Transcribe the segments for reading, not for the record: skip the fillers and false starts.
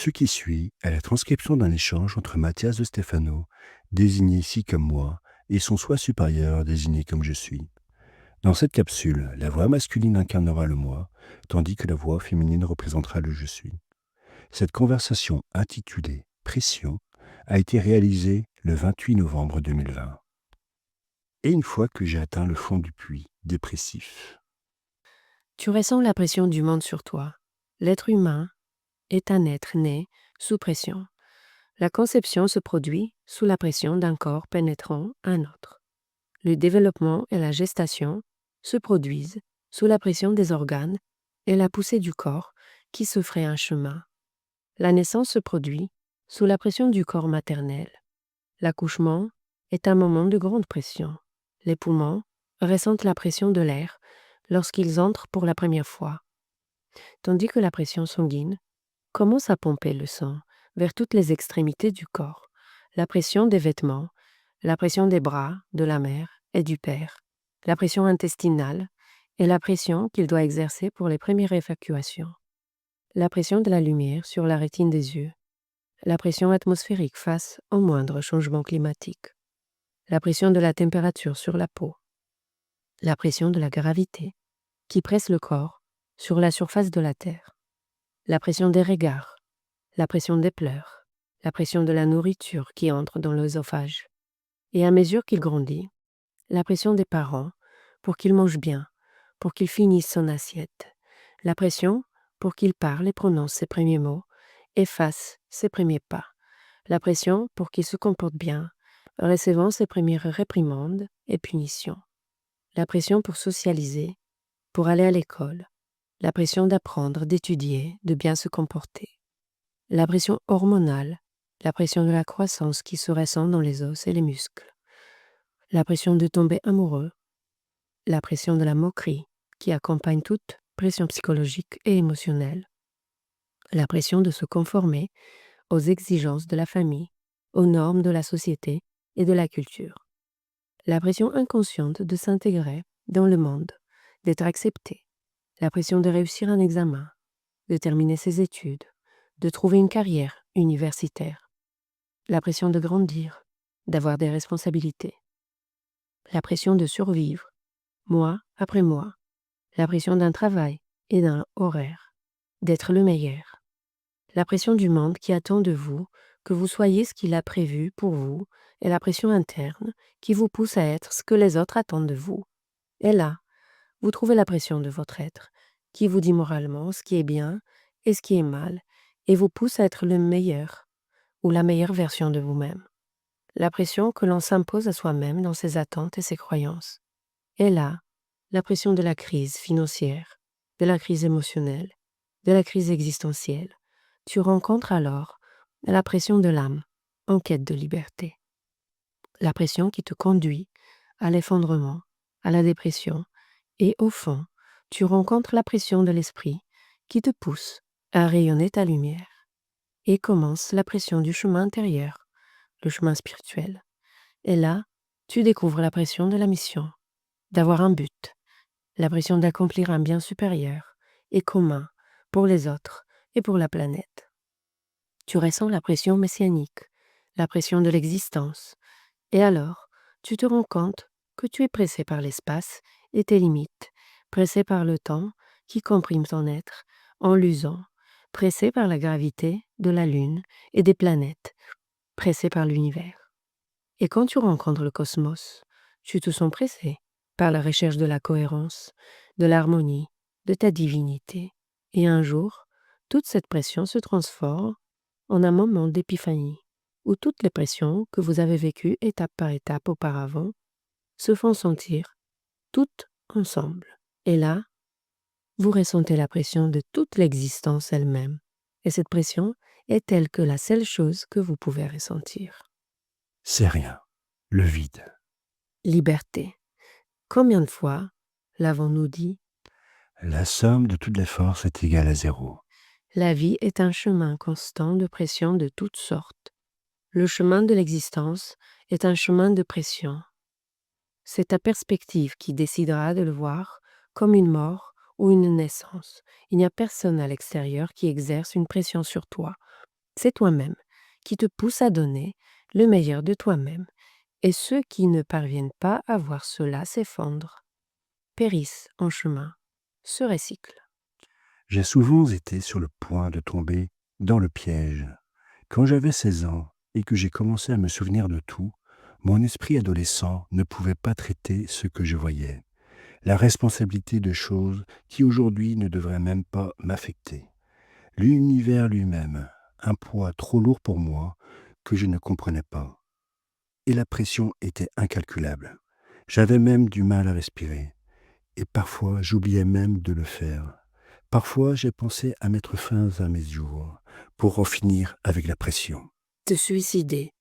Ce qui suit est la transcription d'un échange entre Mathias de Stefano, désigné ici comme moi, et son soi supérieur, désigné comme je suis. Dans cette capsule, la voix masculine incarnera le moi, tandis que la voix féminine représentera le je suis. Cette conversation intitulée Pression a été réalisée le 28 novembre 2020. Et une fois que j'ai atteint le fond du puits dépressif. Tu ressens la pression du monde sur toi. L'être humain est un être né sous pression. La conception se produit sous la pression d'un corps pénétrant un autre. Le développement et la gestation se produisent sous la pression des organes et la poussée du corps qui se ferait un chemin. La naissance se produit sous la pression du corps maternel. L'accouchement est un moment de grande pression. Les poumons ressentent la pression de l'air lorsqu'ils entrent pour la première fois, tandis que la pression sanguine commence à pomper le sang vers toutes les extrémités du corps. La pression des vêtements, la pression des bras, de la mère et du père, la pression intestinale et la pression qu'il doit exercer pour les premières évacuations. La pression de la lumière sur la rétine des yeux, la pression atmosphérique face aux moindres changements climatiques, la pression de la température sur la peau, la pression de la gravité qui presse le corps sur la surface de la terre, la pression des regards, la pression des pleurs, la pression de la nourriture qui entre dans l'œsophage. Et à mesure qu'il grandit, la pression des parents pour qu'il mange bien, pour qu'il finisse son assiette, la pression pour qu'il parle et prononce ses premiers mots et fasse ses premiers pas, la pression pour qu'il se comporte bien, recevant ses premières réprimandes et punitions, la pression pour socialiser, pour aller à l'école, la pression d'apprendre, d'étudier, de bien se comporter, la pression hormonale, la pression de la croissance qui se ressent dans les os et les muscles, la pression de tomber amoureux, la pression de la moquerie qui accompagne toute pression psychologique et émotionnelle, la pression de se conformer aux exigences de la famille, aux normes de la société et de la culture, la pression inconsciente de s'intégrer dans le monde, d'être accepté, la pression de réussir un examen, de terminer ses études, de trouver une carrière universitaire, la pression de grandir, d'avoir des responsabilités, la pression de survivre, mois après mois, la pression d'un travail et d'un horaire, d'être le meilleur, la pression du monde qui attend de vous que vous soyez ce qu'il a prévu pour vous et la pression interne qui vous pousse à être ce que les autres attendent de vous. Et là, vous trouvez la pression de votre être qui vous dit moralement ce qui est bien et ce qui est mal et vous pousse à être le meilleur ou la meilleure version de vous-même. La pression que l'on s'impose à soi-même dans ses attentes et ses croyances. Et là, la pression de la crise financière, de la crise émotionnelle, de la crise existentielle. Tu rencontres alors la pression de l'âme en quête de liberté. La pression qui te conduit à l'effondrement, à la dépression. Et au fond, tu rencontres la pression de l'esprit qui te pousse à rayonner ta lumière. Et commence la pression du chemin intérieur, le chemin spirituel. Et là, tu découvres la pression de la mission, d'avoir un but, la pression d'accomplir un bien supérieur et commun pour les autres et pour la planète. Tu ressens la pression messianique, la pression de l'existence. Et alors, tu te rends compte que tu es pressé par l'espace et tes limites, pressé par le temps qui comprime ton être en l'usant, pressé par la gravité de la Lune et des planètes, pressé par l'univers. Et quand tu rencontres le cosmos, tu te sens pressé par la recherche de la cohérence, de l'harmonie, de ta divinité. Et un jour, toute cette pression se transforme en un moment d'épiphanie, où toutes les pressions que vous avez vécues étape par étape auparavant se font sentir toutes ensemble. Et là, vous ressentez la pression de toute l'existence elle-même. Et cette pression est telle que la seule chose que vous pouvez ressentir. C'est rien. le vide. Liberté. Combien de fois l'avons-nous dit? La somme de toutes les forces est égale à 0. La vie est un chemin constant de pression de toutes sortes. Le chemin de l'existence est un chemin de pression. C'est ta perspective qui décidera de le voir comme une mort ou une naissance. Il n'y a personne à l'extérieur qui exerce une pression sur toi. C'est toi-même qui te pousse à donner le meilleur de toi-même. Et ceux qui ne parviennent pas à voir cela s'effondrent, périssent en chemin, se recyclent. J'ai souvent été sur le point de tomber dans le piège. Quand j'avais 16 ans et que j'ai commencé à me souvenir de tout, mon esprit adolescent ne pouvait pas traiter ce que je voyais. La responsabilité de choses qui aujourd'hui ne devraient même pas m'affecter. L'univers lui-même, un poids trop lourd pour moi que je ne comprenais pas. Et la pression était incalculable. J'avais même du mal à respirer. Et parfois, j'oubliais même de le faire. Parfois, j'ai pensé à mettre fin à mes jours pour en finir avec la pression. Te suicider.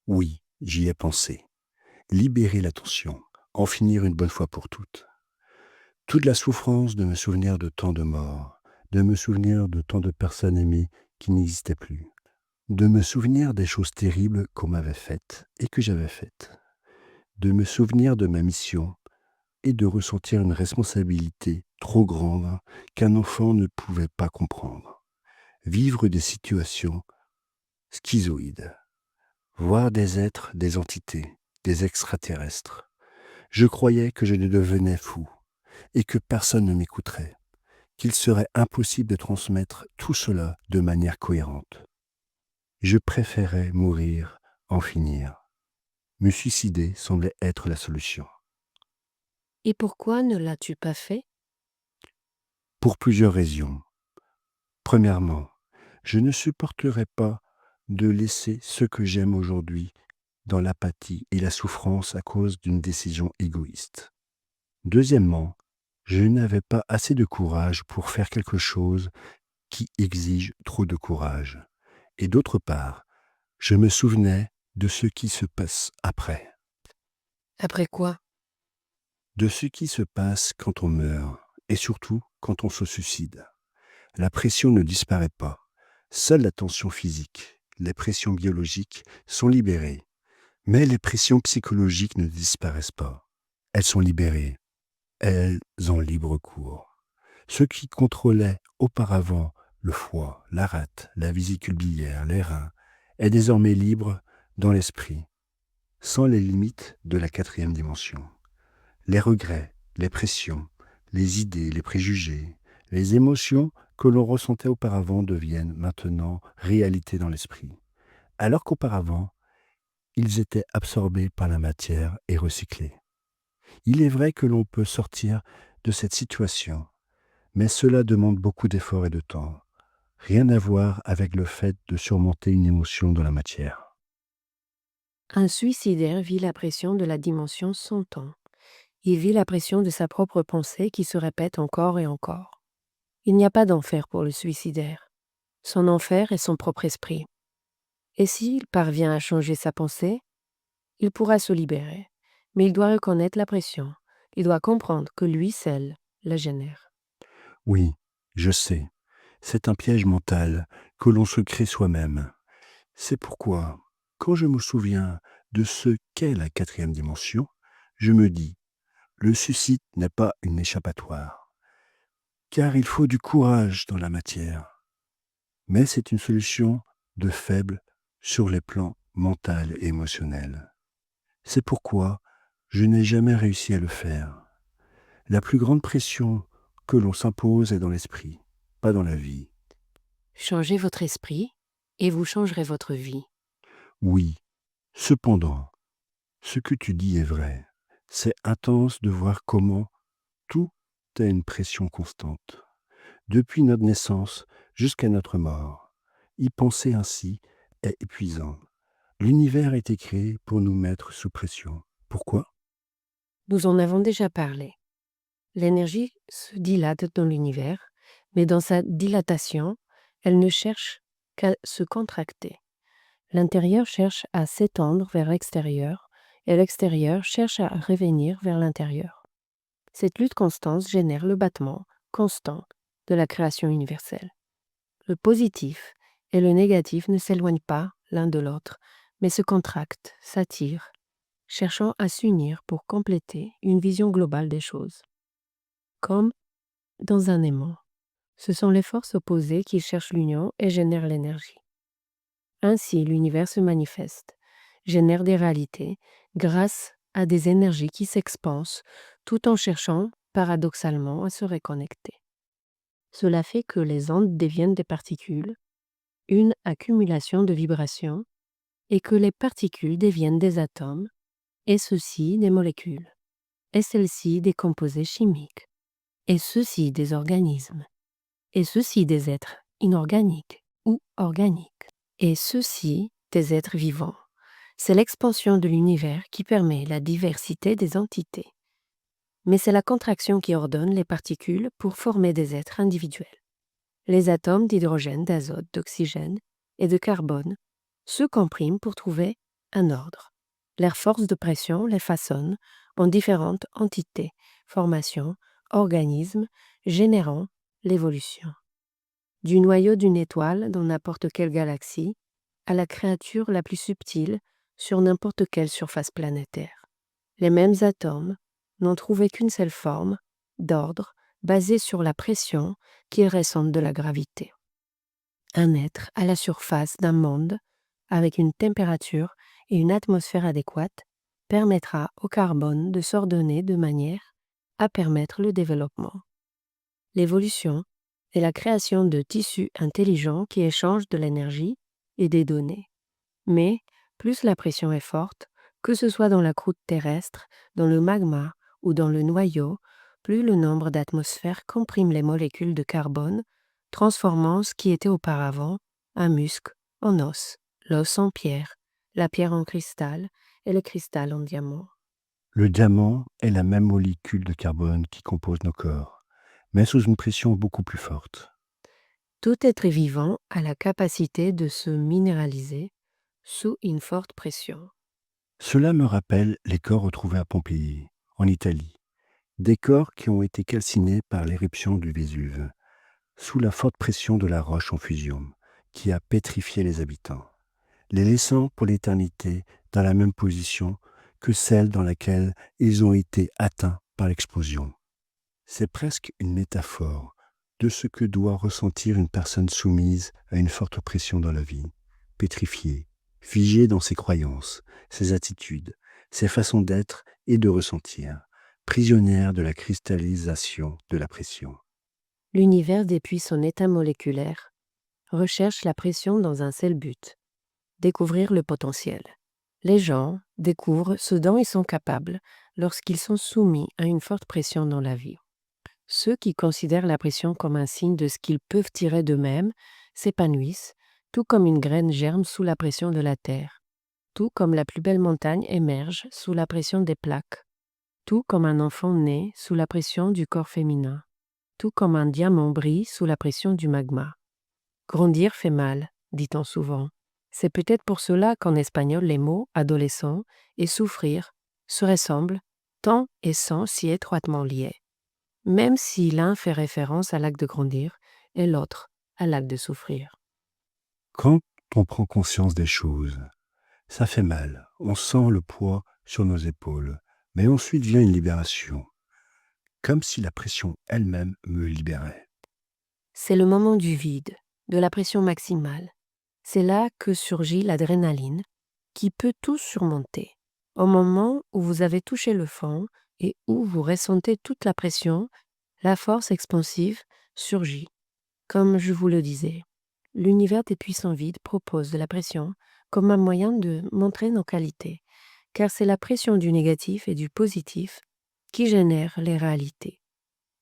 Oui, j'y ai pensé. Libérer la tension, en finir une bonne fois pour toutes. Toute la souffrance de me souvenir de tant de morts, de me souvenir de tant de personnes aimées qui n'existaient plus, de me souvenir des choses terribles qu'on m'avait faites et que j'avais faites, de me souvenir de ma mission et de ressentir une responsabilité trop grande qu'un enfant ne pouvait pas comprendre. Vivre des situations schizoïdes, voir des êtres, des entités, des extraterrestres. Je croyais que je devenais fou et que personne ne m'écouterait, qu'il serait impossible de transmettre tout cela de manière cohérente. Je préférais mourir, en finir. Me suicider semblait être la solution. Et pourquoi ne l'as-tu pas fait? Pour plusieurs raisons. Premièrement, je ne supporterais pas de laisser ce que j'aime aujourd'hui dans l'apathie et la souffrance à cause d'une décision égoïste. Deuxièmement, je n'avais pas assez de courage pour faire quelque chose qui exige trop de courage. Et d'autre part, je me souvenais de ce qui se passe après, Après quoi? de ce qui se passe quand on meurt, et surtout quand on se suicide. La pression ne disparaît pas. Seule la tension physique, les pressions biologiques sont libérées. Mais les pressions psychologiques ne disparaissent pas. Elles sont libérées. Elles ont libre cours. Ce qui contrôlait auparavant le foie, la rate, la vésicule biliaire, les reins, est désormais libre dans l'esprit, sans les limites de la 4e dimension. Les regrets, les pressions, les idées, les préjugés, les émotions que l'on ressentait auparavant deviennent maintenant réalité dans l'esprit, alors qu'auparavant, ils étaient absorbés par la matière et recyclés. Il est vrai que l'on peut sortir de cette situation, mais cela demande beaucoup d'efforts et de temps. Rien à voir avec le fait de surmonter une émotion dans la matière. Un suicidaire vit la pression de la dimension sans temps. Il vit la pression de sa propre pensée qui se répète encore et encore. Il n'y a pas d'enfer pour le suicidaire. Son enfer est son propre esprit. Et s'il parvient à changer sa pensée, il pourra se libérer. Mais il doit reconnaître la pression. Il doit comprendre que lui seul la génère. Oui, je sais, c'est un piège mental que l'on se crée soi-même. C'est pourquoi, quand je me souviens de ce qu'est la 4e dimension, je me dis, le suicide n'est pas une échappatoire, car il faut du courage dans la matière. Mais c'est une solution de faible sur les plans mental et émotionnel. C'est pourquoi je n'ai jamais réussi à le faire. La plus grande pression que l'on s'impose est dans l'esprit, pas dans la vie. Changez votre esprit et vous changerez votre vie. Oui, cependant, ce que tu dis est vrai. C'est intense de voir comment tout est une pression constante. Depuis notre naissance jusqu'à notre mort. Y penser ainsi est épuisant. L'univers a été créé pour nous mettre sous pression. Pourquoi? Nous en avons déjà parlé. L'énergie se dilate dans l'univers, mais dans sa dilatation, elle ne cherche qu'à se contracter. L'intérieur cherche à s'étendre vers l'extérieur et l'extérieur cherche à revenir vers l'intérieur. Cette lutte constante génère le battement constant de la création universelle. Le positif et le négatif ne s'éloignent pas l'un de l'autre, mais se contractent, s'attirent, cherchant à s'unir pour compléter une vision globale des choses. Comme dans un aimant, ce sont les forces opposées qui cherchent l'union et génèrent l'énergie. Ainsi, l'univers se manifeste, génère des réalités grâce à des énergies qui s'expansent tout en cherchant paradoxalement à se reconnecter. Cela fait que les ondes deviennent des particules, une accumulation de vibrations, et que les particules deviennent des atomes, et ceux-ci des molécules, et celles-ci des composés chimiques, et ceux-ci des organismes, et ceux-ci des êtres inorganiques ou organiques, et ceux-ci des êtres vivants. C'est l'expansion de l'univers qui permet la diversité des entités. Mais c'est la contraction qui ordonne les particules pour former des êtres individuels. Les atomes d'hydrogène, d'azote, d'oxygène et de carbone se compriment pour trouver un ordre. Leurs forces de pression les façonnent en différentes entités, formations, organismes, générant l'évolution. Du noyau d'une étoile dans n'importe quelle galaxie à la créature la plus subtile sur n'importe quelle surface planétaire. Les mêmes atomes n'ont trouvé qu'une seule forme, d'ordre, basée sur la pression qu'ils ressentent de la gravité. Un être à la surface d'un monde, avec une température et une atmosphère adéquates, permettra au carbone de s'ordonner de manière à permettre le développement. L'évolution est la création de tissus intelligents qui échangent de l'énergie et des données. Mais plus la pression est forte, que ce soit dans la croûte terrestre, dans le magma ou dans le noyau, plus le nombre d'atmosphères comprime les molécules de carbone, transformant ce qui était auparavant un muscle en os, l'os en pierre, la pierre en cristal et le cristal en diamant. Le diamant est la même molécule de carbone qui compose nos corps, mais sous une pression beaucoup plus forte. Tout être vivant a la capacité de se minéraliser sous une forte pression. Cela me rappelle les corps retrouvés à Pompéi, en Italie. Des corps qui ont été calcinés par l'éruption du Vésuve, sous la forte pression de la roche en fusion, qui a pétrifié les habitants, les laissant pour l'éternité dans la même position que celle dans laquelle ils ont été atteints par l'explosion. C'est presque une métaphore de ce que doit ressentir une personne soumise à une forte pression dans la vie, pétrifiée, figée dans ses croyances, ses attitudes, ses façons d'être et de ressentir, prisonnière de la cristallisation de la pression. L'univers, depuis son état moléculaire, recherche la pression dans un seul but, découvrir le potentiel. Les gens découvrent ce dont ils sont capables lorsqu'ils sont soumis à une forte pression dans la vie. Ceux qui considèrent la pression comme un signe de ce qu'ils peuvent tirer d'eux-mêmes s'épanouissent, tout comme une graine germe sous la pression de la terre, tout comme la plus belle montagne émerge sous la pression des plaques, tout comme un enfant naît sous la pression du corps féminin, tout comme un diamant brille sous la pression du magma. Grandir fait mal, dit-on souvent. C'est peut-être pour cela qu'en espagnol les mots adolescent et souffrir se ressemblent, tant et sont si étroitement liés, même si l'un fait référence à l'acte de grandir et l'autre à l'acte de souffrir. Quand on prend conscience des choses, ça fait mal, on sent le poids sur nos épaules, mais ensuite vient une libération, comme si la pression elle-même me libérait. C'est le moment du vide, de la pression maximale. C'est là que surgit l'adrénaline, qui peut tout surmonter. Au moment où vous avez touché le fond et où vous ressentez toute la pression, la force expansive surgit. Comme je vous le disais, l'univers des puissants vides propose de la pression comme un moyen de montrer nos qualités, car c'est la pression du négatif et du positif qui génère les réalités.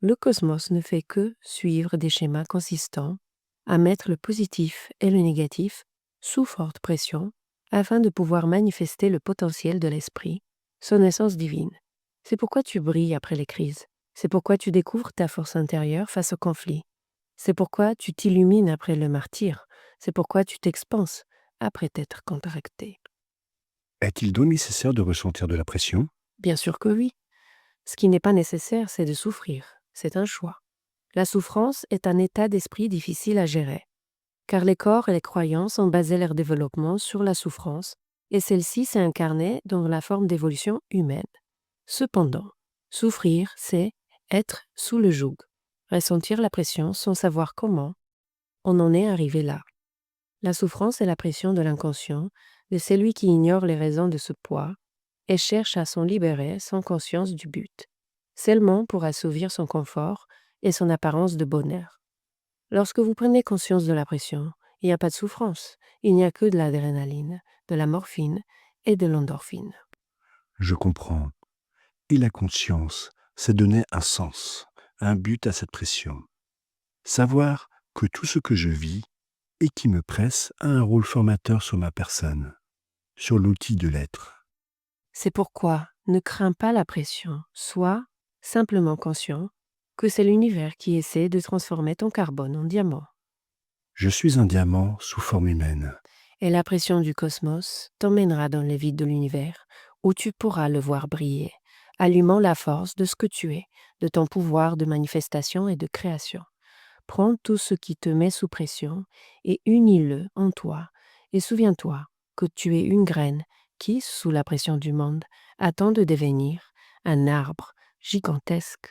Le cosmos ne fait que suivre des schémas consistants à mettre le positif et le négatif sous forte pression afin de pouvoir manifester le potentiel de l'esprit, son essence divine. C'est pourquoi tu brilles après les crises. C'est pourquoi tu découvres ta force intérieure face au conflit. C'est pourquoi tu t'illumines après le martyre. C'est pourquoi tu t'expanses après t'être contracté. Est-il donc nécessaire de ressentir de la pression? Bien sûr que oui. Ce qui n'est pas nécessaire, c'est de souffrir. C'est un choix. La souffrance est un état d'esprit difficile à gérer, car les corps et les croyances ont basé leur développement sur la souffrance, et celle-ci s'est incarnée dans la forme d'évolution humaine. Cependant, souffrir, c'est être sous le joug, ressentir la pression sans savoir comment on en est arrivé là. La souffrance est la pression de l'inconscient, de celui qui ignore les raisons de ce poids et cherche à s'en libérer sans conscience du but, seulement pour assouvir son confort et son apparence de bonheur. Lorsque vous prenez conscience de la pression, il n'y a pas de souffrance, il n'y a que de l'adrénaline, de la morphine et de l'endorphine. Je comprends. Et la conscience, c'est donner un sens, un but à cette pression. Savoir que tout ce que je vis et qui me presse a un rôle formateur sur ma personne, sur l'outil de l'être. C'est pourquoi ne crains pas la pression, sois simplement conscient que c'est l'univers qui essaie de transformer ton carbone en diamant. Je suis un diamant sous forme humaine. Et la pression du cosmos t'emmènera dans les vides de l'univers, où tu pourras le voir briller, allumant la force de ce que tu es, de ton pouvoir de manifestation et de création. Prends tout ce qui te met sous pression et unis-le en toi, et souviens-toi que tu es une graine qui, sous la pression du monde, attend de devenir un arbre gigantesque.